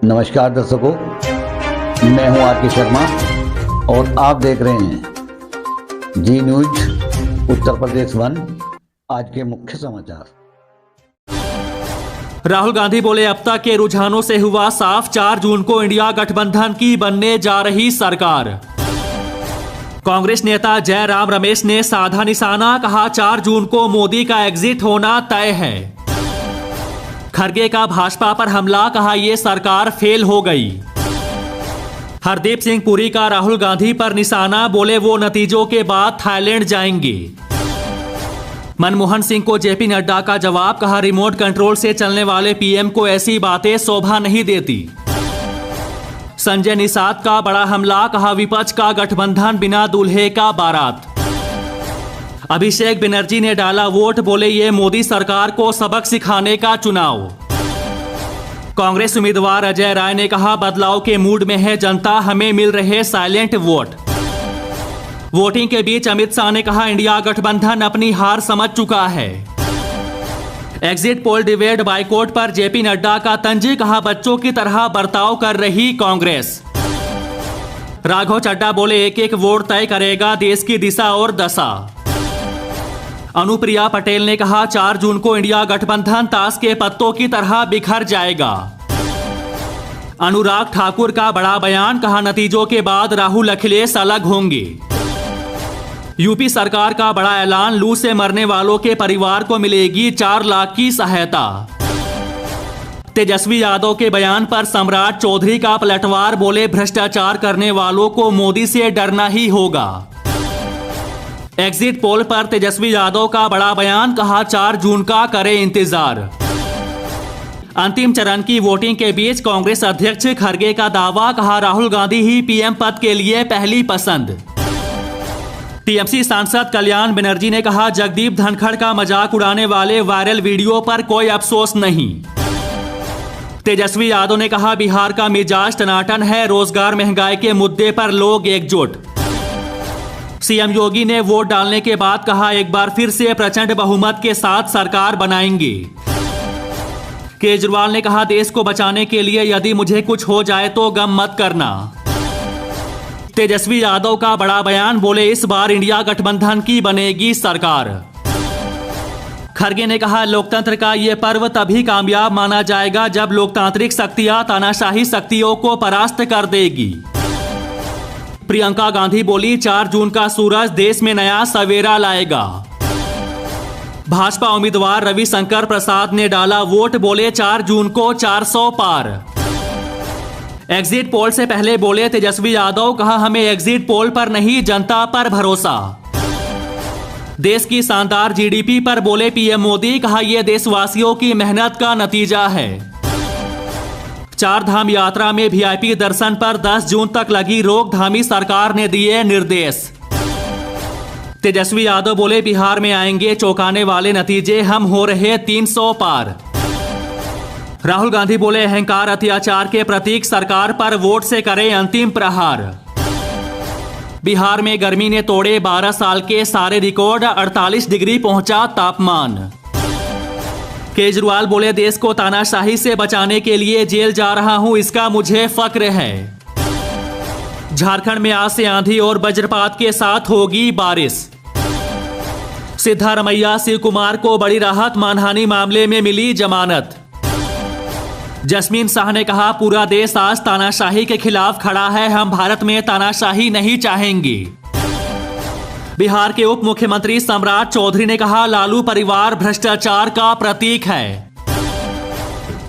नमस्कार दर्शकों, मैं हूं आर के शर्मा और आप देख रहे हैं जी न्यूज उत्तर प्रदेश 1। आज के मुख्य समाचार। राहुल गांधी बोले, अब तक के रुझानों से हुआ साफ, 4 जून को इंडिया गठबंधन की बनने जा रही सरकार। कांग्रेस नेता जयराम रमेश ने साधा निशाना, कहा 4 जून को मोदी का एग्जिट होना तय है। खड़गे का भाजपा पर हमला, कहा यह सरकार फेल हो गई। हरदीप सिंह पुरी का राहुल गांधी पर निशाना, बोले वो नतीजों के बाद थाईलैंड जाएंगे। मनमोहन सिंह को जेपी नड्डा का जवाब, कहा रिमोट कंट्रोल से चलने वाले पीएम को ऐसी बातें शोभा नहीं देती। संजय निषाद का बड़ा हमला, कहा विपक्ष का गठबंधन बिना दूल्हे का बारात। अभिषेक बनर्जी ने डाला वोट, बोले ये मोदी सरकार को सबक सिखाने का चुनाव। कांग्रेस उम्मीदवार अजय राय ने कहा बदलाव के मूड में है जनता, हमें मिल रहे साइलेंट वोट। वोटिंग के बीच अमित शाह ने कहा इंडिया गठबंधन अपनी हार समझ चुका है। एग्जिट पोल डिबेट बाइकआउट पर जेपी नड्डा का तंज, कहा बच्चों की तरह बर्ताव कर रही कांग्रेस। राघव चड्ढा बोले एक एक वोट तय करेगा देश की दिशा और दशा। अनुप्रिया पटेल ने कहा 4 जून को इंडिया गठबंधन ताश के पत्तों की तरह बिखर जाएगा। अनुराग ठाकुर का बड़ा बयान, कहा नतीजों के बाद राहुल अखिलेश अलग होंगे। यूपी सरकार का बड़ा ऐलान, लू से मरने वालों के परिवार को मिलेगी 4 लाख की सहायता। तेजस्वी यादव के बयान पर सम्राट चौधरी का पलटवार, बोले भ्रष्टाचार करने वालों को मोदी से डरना ही होगा। एग्जिट पोल पर तेजस्वी यादव का बड़ा बयान, कहा 4 जून का करें इंतजार। अंतिम चरण की वोटिंग के बीच कांग्रेस अध्यक्ष खड़गे का दावा, कहा राहुल गांधी ही पीएम पद के लिए पहली पसंद। टीएमसी सांसद कल्याण बनर्जी ने कहा जगदीप धनखड़ का मजाक उड़ाने वाले वायरल वीडियो पर कोई अफसोस नहीं। तेजस्वी यादव ने कहा बिहार का मिजाज टनाटन है, रोजगार महंगाई के मुद्दे पर लोग एकजुट। सीएम योगी ने वोट डालने के बाद कहा एक बार फिर से प्रचंड बहुमत के साथ सरकार बनाएंगे। केजरीवाल ने कहा देश को बचाने के लिए यदि मुझे कुछ हो जाए तो गम मत करना। तेजस्वी यादव का बड़ा बयान, बोले इस बार इंडिया गठबंधन की बनेगी सरकार। खड़गे ने कहा लोकतंत्र का यह पर्व तभी कामयाब माना जाएगा जब लोकतांत्रिक शक्तियां तानाशाही शक्तियों को परास्त कर देगी। प्रियंका गांधी बोली 4 जून का सूरज देश में नया सवेरा लाएगा। भाजपा उम्मीदवार रविशंकर प्रसाद ने डाला वोट, बोले 4 जून को 400 पार। एग्जिट पोल से पहले बोले तेजस्वी यादव, कहा हमें एग्जिट पोल पर नहीं जनता पर भरोसा। देश की शानदार जीडीपी पर बोले पीएम मोदी, कहा यह देशवासियों की मेहनत का नतीजा है। 4 धाम यात्रा में वीआईपी दर्शन पर 10 जून तक लगी रोक, धामी सरकार ने दिए निर्देश। तेजस्वी यादव बोले बिहार में आएंगे चौंकाने वाले नतीजे, हम हो रहे 300 पार। राहुल गांधी बोले अहंकार अत्याचार के प्रतीक, सरकार पर वोट से करें अंतिम प्रहार। बिहार में गर्मी ने तोड़े 12 साल के सारे रिकॉर्ड, 48 डिग्री पहुंचा तापमान। केजरीवाल बोले देश को तानाशाही से बचाने के लिए जेल जा रहा हूं, इसका मुझे फक्र है। झारखंड में आज से आंधी और वज्रपात के साथ होगी बारिश। सिद्धारमैया शिव कुमार को बड़ी राहत, मानहानि मामले में मिली जमानत। जस्मीन शाह ने कहा पूरा देश आज तानाशाही के खिलाफ खड़ा है, हम भारत में तानाशाही नहीं चाहेंगे। बिहार के उप मुख्यमंत्री सम्राट चौधरी ने कहा लालू परिवार भ्रष्टाचार का प्रतीक है।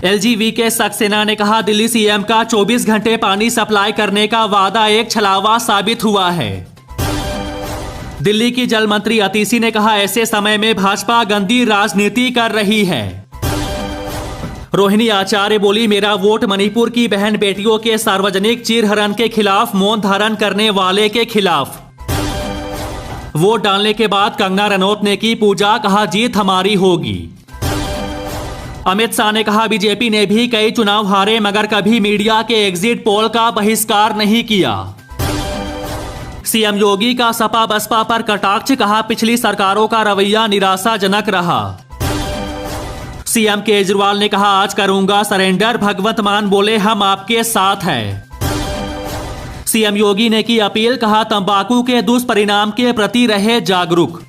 एलजीवी के सक्सेना ने कहा दिल्ली सीएम का 24 घंटे पानी सप्लाई करने का वादा एक छलावा साबित हुआ है। दिल्ली की जल मंत्री अतीसी ने कहा ऐसे समय में भाजपा गंदी राजनीति कर रही है। रोहिणी आचार्य बोली मेरा वोट मणिपुर की बहन बेटियों के सार्वजनिक चीरहरण के खिलाफ, मौन धारण करने वाले के खिलाफ। वोट डालने के बाद कंगना रनौत ने की पूजा, कहा जीत हमारी होगी। अमित शाह ने कहा बीजेपी ने भी कई चुनाव हारे मगर कभी मीडिया के एग्जिट पोल का बहिष्कार नहीं किया। सीएम योगी का सपा बसपा पर कटाक्ष, कहा पिछली सरकारों का रवैया निराशाजनक रहा। सीएम केजरीवाल ने कहा आज करूंगा सरेंडर, भगवंत मान बोले हम आपके साथ हैं। सीएम योगी ने की अपील, कहा तंबाकू के दुष्परिणाम के प्रति रहे जागरूक।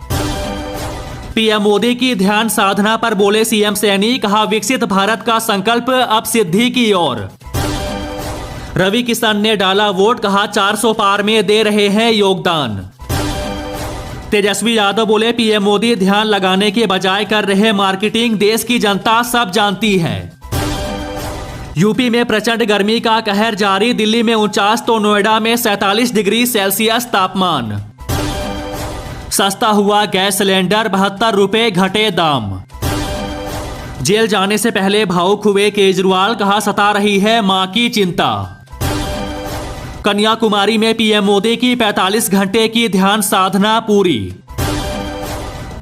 पीएम मोदी की ध्यान साधना पर बोले सीएम सैनी, कहा विकसित भारत का संकल्प अब सिद्धि की ओर। रवि किशन ने डाला वोट, कहा 400 पार में दे रहे हैं योगदान। तेजस्वी यादव बोले पीएम मोदी ध्यान लगाने के बजाय कर रहे मार्केटिंग, देश की जनता सब जानती है। यूपी में प्रचंड गर्मी का कहर जारी, दिल्ली में 49 तो नोएडा में 47 डिग्री सेल्सियस तापमान। सस्ता हुआ गैस सिलेंडर, 72 रुपए घटे दाम। जेल जाने से पहले भावुक हुए केजरीवाल, कहा सता रही है मां की चिंता। कन्याकुमारी में पीएम मोदी की 45 घंटे की ध्यान साधना पूरी।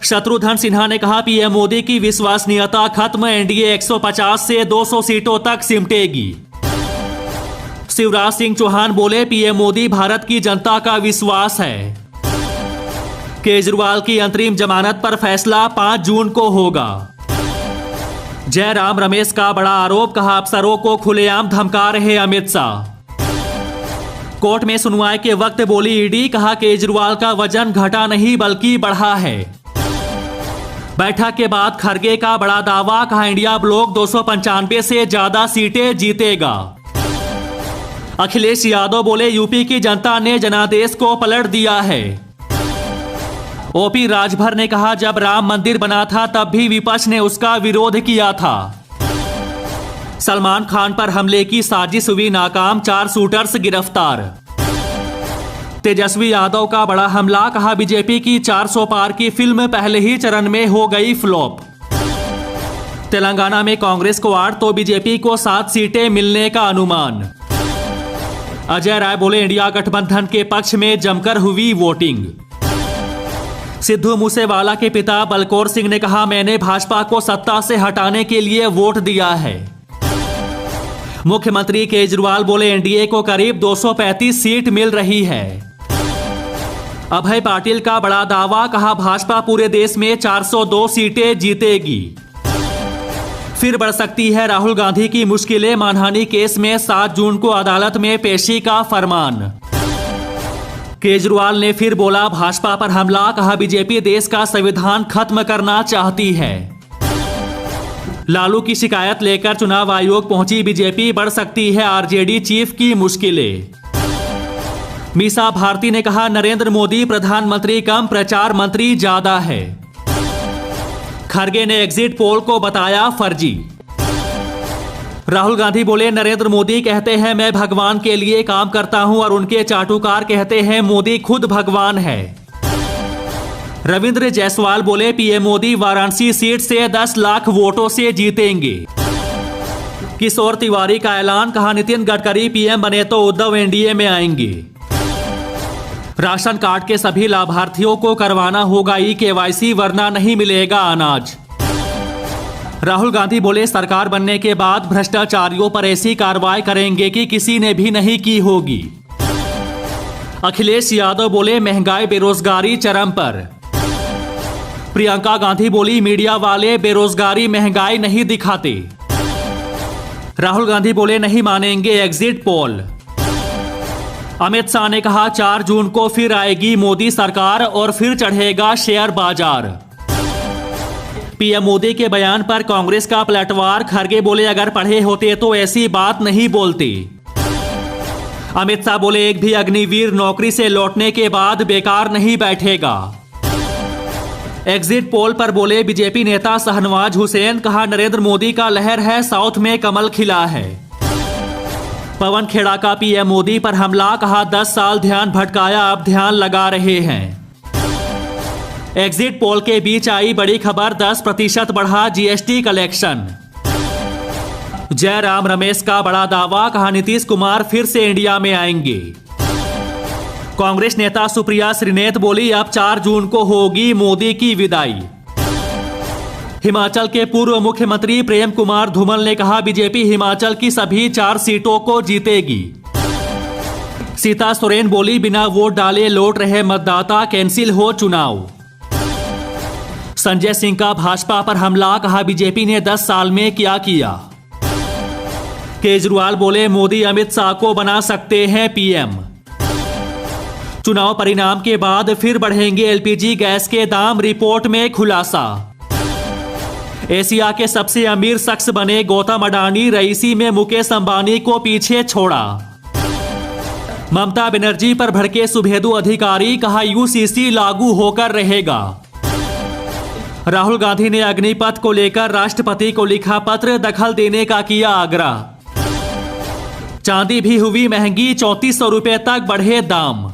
शत्रुघ्न सिन्हा ने कहा पीएम मोदी की विश्वसनीयता खत्म, एनडीए 150 से 200 सीटों तक सिमटेगी। शिवराज सिंह चौहान बोले पीएम मोदी भारत की जनता का विश्वास है। केजरीवाल की अंतरिम जमानत पर फैसला 5 जून को होगा। जयराम रमेश का बड़ा आरोप, कहा अफसरों को खुलेआम धमका रहे अमित शाह। कोर्ट में सुनवाई के वक्त बोली ईडी, कहा केजरीवाल का वजन घटा नहीं बल्कि बढ़ा है। बैठक के बाद खरगे का बड़ा दावा, कहा इंडिया ब्लॉक 295 से ज्यादा सीटें जीतेगा। अखिलेश यादव बोले यूपी की जनता ने जनादेश को पलट दिया है। ओपी राजभर ने कहा जब राम मंदिर बना था तब भी विपक्ष ने उसका विरोध किया था। सलमान खान पर हमले की साजिश हुई नाकाम, 4 शूटर्स गिरफ्तार। तेजस्वी यादव का बड़ा हमला, कहा बीजेपी की 400 पार की फिल्म पहले ही चरण में हो गई फ्लॉप। तेलंगाना में कांग्रेस को 8 तो बीजेपी को 7 सीटें मिलने का अनुमान। अजय राय बोले इंडिया गठबंधन के पक्ष में जमकर हुई वोटिंग। सिद्धू मूसेवाला के पिता बलकौर सिंह ने कहा मैंने भाजपा को सत्ता से हटाने के लिए वोट दिया है। मुख्यमंत्री केजरीवाल बोले एनडीए को करीब 235 सीट मिल रही है। अभय पाटिल का बड़ा दावा, कहा भाजपा पूरे देश में 402 सीटें जीतेगी। फिर बढ़ सकती है राहुल गांधी की मुश्किलें, मानहानि केस में 7 जून को अदालत में पेशी का फरमान। केजरीवाल ने फिर बोला भाजपा पर हमला, कहा बीजेपी देश का संविधान खत्म करना चाहती है। लालू की शिकायत लेकर चुनाव आयोग पहुंची बीजेपी, बढ़ सकती है आरजेडी चीफ की मुश्किलें। मीसा भारती ने कहा नरेंद्र मोदी प्रधानमंत्री कम प्रचार मंत्री ज्यादा है। खरगे ने एग्जिट पोल को बताया फर्जी। राहुल गांधी बोले नरेंद्र मोदी कहते हैं मैं भगवान के लिए काम करता हूं और उनके चाटुकार कहते हैं मोदी खुद भगवान है। रविंद्र जायसवाल बोले पीएम मोदी वाराणसी सीट से 10 लाख वोटों से जीतेंगे। किशोर तिवारी का ऐलान, कहा नितिन गडकरी पीएम बने तो उद्धव एनडीए में आएंगे। राशन कार्ड के सभी लाभार्थियों को करवाना होगा ई-केवाईसी वरना नहीं मिलेगा अनाज। राहुल गांधी बोले सरकार बनने के बाद भ्रष्टाचारियों पर ऐसी कार्रवाई करेंगे कि किसी ने भी नहीं की होगी। अखिलेश यादव बोले महंगाई बेरोजगारी चरम पर। प्रियंका गांधी बोली मीडिया वाले बेरोजगारी महंगाई नहीं दिखाते। राहुल गांधी बोले नहीं मानेंगे एग्जिट पोल। अमित शाह ने कहा 4 जून को फिर आएगी मोदी सरकार और फिर चढ़ेगा शेयर बाजार। पीएम मोदी के बयान पर कांग्रेस का पलटवार, खरगे बोले अगर पढ़े होते तो ऐसी बात नहीं बोलते। अमित शाह बोले एक भी अग्निवीर नौकरी से लौटने के बाद बेकार नहीं बैठेगा। एग्जिट पोल पर बोले बीजेपी नेता शाहनवाज हुसैन, कहा नरेंद्र मोदी का लहर है साउथ में कमल खिला है। पवन खेड़ा का पीएम मोदी पर हमला, कहा 10 साल ध्यान भटकाया अब ध्यान लगा रहे हैं। एग्जिट पोल के बीच आई बड़ी खबर, 10% बढ़ा जीएसटी कलेक्शन। जयराम रमेश का बड़ा दावा, कहा नीतीश कुमार फिर से इंडिया में आएंगे। कांग्रेस नेता सुप्रिया श्रीनेत बोली अब 4 जून को होगी मोदी की विदाई। हिमाचल के पूर्व मुख्यमंत्री प्रेम कुमार धूमल ने कहा बीजेपी हिमाचल की सभी 4 सीटों को जीतेगी। सीता सोरेन बोली बिना वोट डाले लौट रहे मतदाता कैंसिल हो चुनाव। संजय सिंह का भाजपा पर हमला, कहा बीजेपी ने 10 साल में क्या किया। केजरीवाल बोले मोदी अमित शाह को बना सकते हैं पीएम। चुनाव परिणाम के बाद फिर बढ़ेंगे एलपीजी गैस के दाम, रिपोर्ट में खुलासा। एशिया के सबसे अमीर शख्स बने गौतम अडानी, रईसी में मुकेश अंबानी को पीछे छोड़ा। ममता बनर्जी पर भड़के सुभेदु अधिकारी, कहा यूसीसी लागू होकर रहेगा। राहुल गांधी ने अग्निपथ को लेकर राष्ट्रपति को लिखा पत्र, दखल देने का किया आग्रह। चांदी भी हुई महंगी, 3400 रुपए तक बढ़े दाम।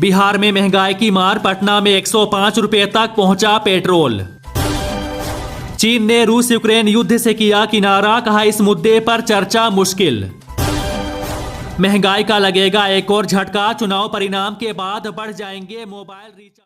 बिहार में महंगाई की मार, पटना में 105 रुपए तक पहुंचा पेट्रोल। चीन ने रूस यूक्रेन युद्ध से किया किनारा, कहा इस मुद्दे पर चर्चा मुश्किल। महंगाई का लगेगा एक और झटका, चुनाव परिणाम के बाद बढ़ जाएंगे मोबाइल रिचार्ज।